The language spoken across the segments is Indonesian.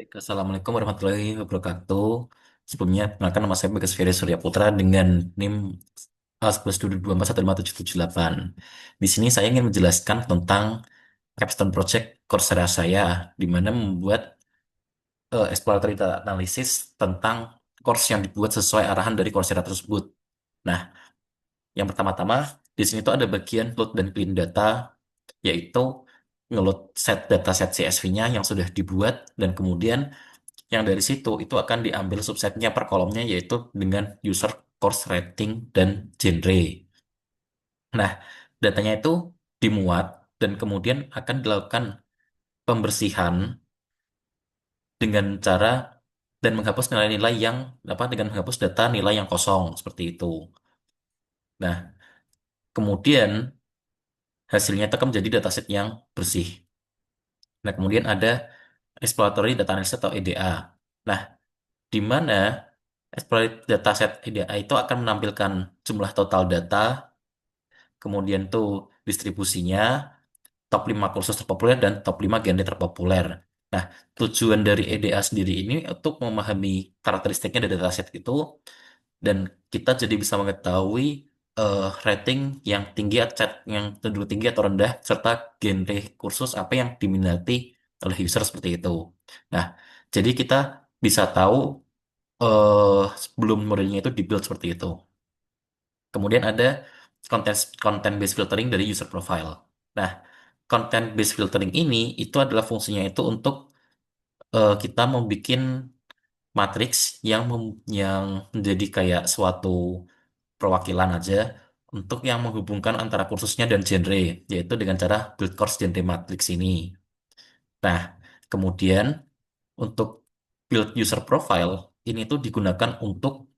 Assalamualaikum warahmatullahi wabarakatuh. Sebelumnya, perkenalkan nama saya Bagas Ferry Surya Putra dengan NIM A1122415778. Di sini saya ingin menjelaskan tentang capstone project Coursera saya, di mana membuat exploratory data analysis tentang course yang dibuat sesuai arahan dari Coursera tersebut. Nah, yang pertama-tama, di sini tuh ada bagian load dan clean data, yaitu ngeload set dataset CSV-nya yang sudah dibuat, dan kemudian yang dari situ itu akan diambil subsetnya per kolomnya yaitu dengan user, course rating, dan genre. Nah, datanya itu dimuat dan kemudian akan dilakukan pembersihan dengan cara dan menghapus nilai-nilai yang dengan menghapus data nilai yang kosong seperti itu. Nah, kemudian hasilnya itu akan menjadi dataset yang bersih. Nah, kemudian ada exploratory data analysis atau EDA. Nah, di mana exploit dataset EDA itu akan menampilkan jumlah total data, kemudian tuh distribusinya, top 5 kursus terpopuler, dan top 5 genre terpopuler. Nah, tujuan dari EDA sendiri ini untuk memahami karakteristiknya dari dataset itu, dan kita jadi bisa mengetahui rating yang tinggi, yang cenderung tinggi atau rendah, serta genre kursus apa yang diminati oleh user seperti itu. Nah, jadi kita bisa tahu sebelum modelnya itu dibuild seperti itu. Kemudian ada content based filtering dari user profile. Nah, content based filtering ini itu adalah fungsinya itu untuk kita membuat matriks yang menjadi kayak suatu perwakilan aja untuk yang menghubungkan antara kursusnya dan genre, yaitu dengan cara build course genre matrix ini. Nah, kemudian untuk build user profile ini tuh digunakan untuk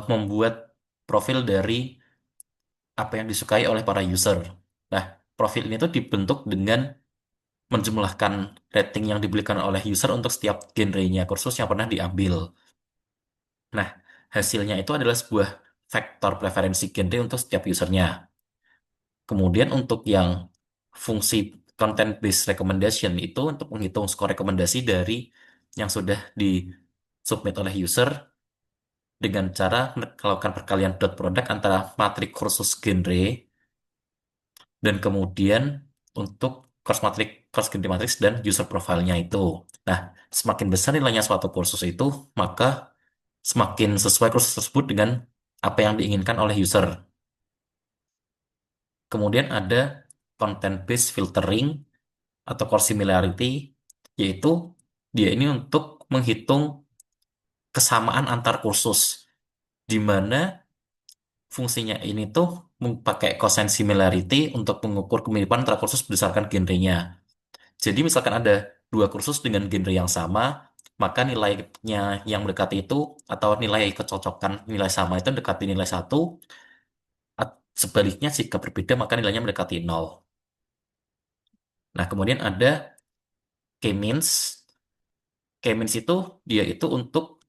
membuat profil dari apa yang disukai oleh para user. Nah, profil ini tuh dibentuk dengan menjumlahkan rating yang diberikan oleh user untuk setiap genrenya kursus yang pernah diambil. Nah, hasilnya itu adalah sebuah vektor preferensi genre untuk setiap usernya. Kemudian untuk yang fungsi content based recommendation itu untuk menghitung skor rekomendasi dari yang sudah disubmit oleh user dengan cara melakukan perkalian dot product antara matrik kursus genre dan kemudian untuk course ganti matrix dan user profile-nya itu. Nah, semakin besar nilainya suatu kursus itu, maka semakin sesuai kursus tersebut dengan apa yang diinginkan oleh user. Kemudian ada content-based filtering atau core similarity, yaitu dia ini untuk menghitung kesamaan antar kursus, di mana fungsinya ini tuh pakai cosine similarity untuk mengukur kemiripan antara kursus berdasarkan genrenya. Jadi misalkan ada dua kursus dengan genre yang sama, maka nilainya yang mendekati itu atau nilai kecocokan nilai sama itu mendekati nilai satu, sebaliknya jika berbeda maka nilainya mendekati nol. Nah, kemudian ada K-means. K-means itu dia itu untuk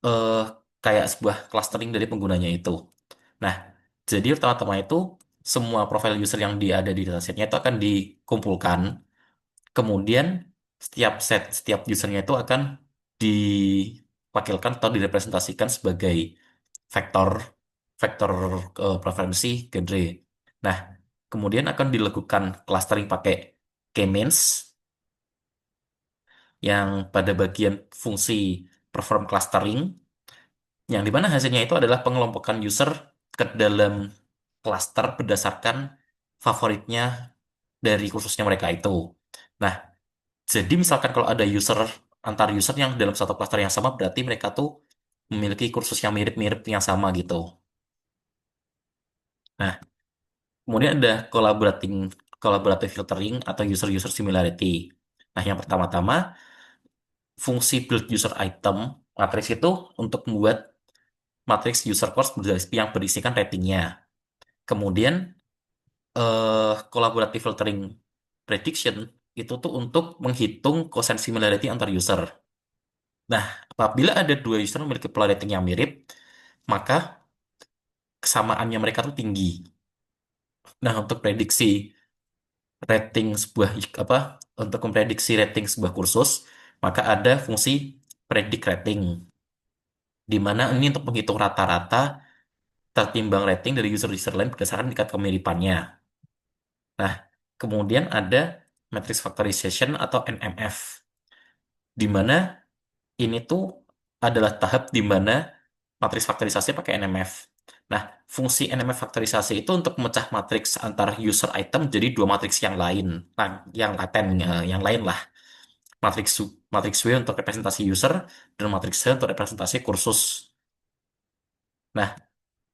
eh, kayak sebuah clustering dari penggunanya itu. Nah, jadi pertama-tama itu semua profil user yang dia ada di datasetnya itu akan dikumpulkan. Kemudian setiap usernya itu akan diwakilkan atau direpresentasikan sebagai vektor vektor preferensi genre. Nah, kemudian akan dilakukan clustering pakai k-means yang pada bagian fungsi perform clustering, yang dimana hasilnya itu adalah pengelompokan user ke dalam cluster berdasarkan favoritnya dari kursusnya mereka itu. Nah, jadi misalkan kalau ada antar user yang dalam satu cluster yang sama, berarti mereka tuh memiliki kursus yang mirip-mirip yang sama gitu. Nah, kemudian ada collaborative filtering atau user-user similarity. Nah, yang pertama-tama fungsi build user item matrix itu untuk membuat matrix user course yang berisikan ratingnya. Kemudian collaborative filtering prediction itu tuh untuk menghitung quotient similarity antar user. Nah, apabila ada dua user memiliki pola rating yang mirip, maka kesamaannya mereka tuh tinggi. Nah, untuk rating sebuah apa untuk memprediksi rating sebuah kursus, maka ada fungsi predict rating, di mana ini untuk menghitung rata-rata tertimbang rating dari user-user lain berdasarkan tingkat kemiripannya. Nah, kemudian ada matrix factorization atau NMF, di mana ini tuh adalah tahap di mana matriks faktorisasi pakai NMF. Nah, fungsi NMF faktorisasi itu untuk memecah matriks antar user item jadi dua matriks yang lain, nah, yang laten, yang lain lah. Matriks W untuk representasi user dan matriks C untuk representasi kursus. Nah,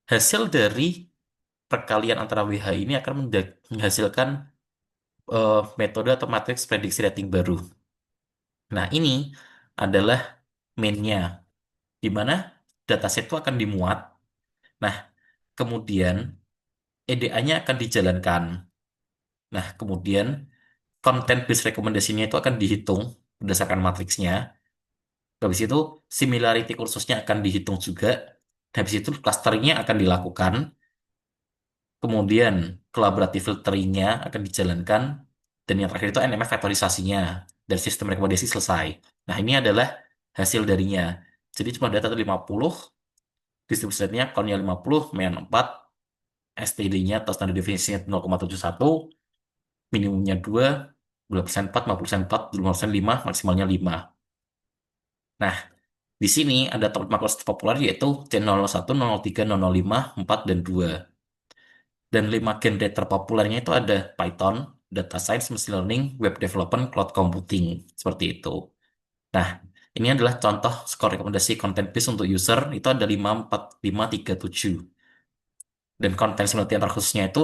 hasil dari perkalian antara WH ini akan menghasilkan metode atau matriks prediksi rating baru. Nah, ini adalah mainnya, di mana dataset itu akan dimuat. Nah, kemudian EDA-nya akan dijalankan. Nah, kemudian konten base rekomendasinya itu akan dihitung berdasarkan matriksnya. Habis itu similarity kursusnya akan dihitung juga. Habis itu clusteringnya akan dilakukan. Kemudian collaborative filteringnya akan dijalankan. Dan yang terakhir itu NMF faktorisasinya. Dan sistem rekomendasi selesai. Nah, ini adalah hasil darinya. Jadi cuma data 50, distribusi rate-nya count-nya 50, main 4, STD-nya atau standar deviation-nya 0,71, minimumnya 2, 2% 4, 50% 4, 50% 5, maksimalnya 5. Nah, di sini ada top 5 kelas terpopuler yaitu C001, 003, 005, 4, dan 2. Dan 5 genre terpopulernya itu ada Python, Data Science, Machine Learning, Web Development, Cloud Computing. Seperti itu. Nah, ini adalah contoh skor rekomendasi content base untuk user itu ada 5, 4, 5, 3, 7. Dan konten similarity antar khususnya itu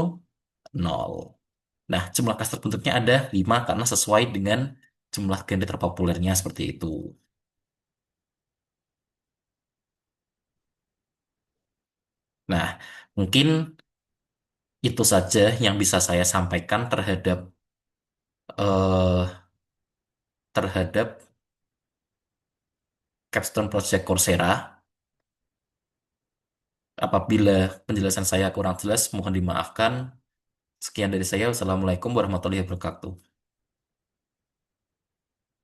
0. Nah, jumlah kelas terbentuknya ada 5 karena sesuai dengan jumlah genre terpopulernya seperti itu. Nah, mungkin itu saja yang bisa saya sampaikan eh, terhadap Capstone Project Coursera. Apabila penjelasan saya kurang jelas, mohon dimaafkan. Sekian dari saya. Wassalamualaikum warahmatullahi wabarakatuh.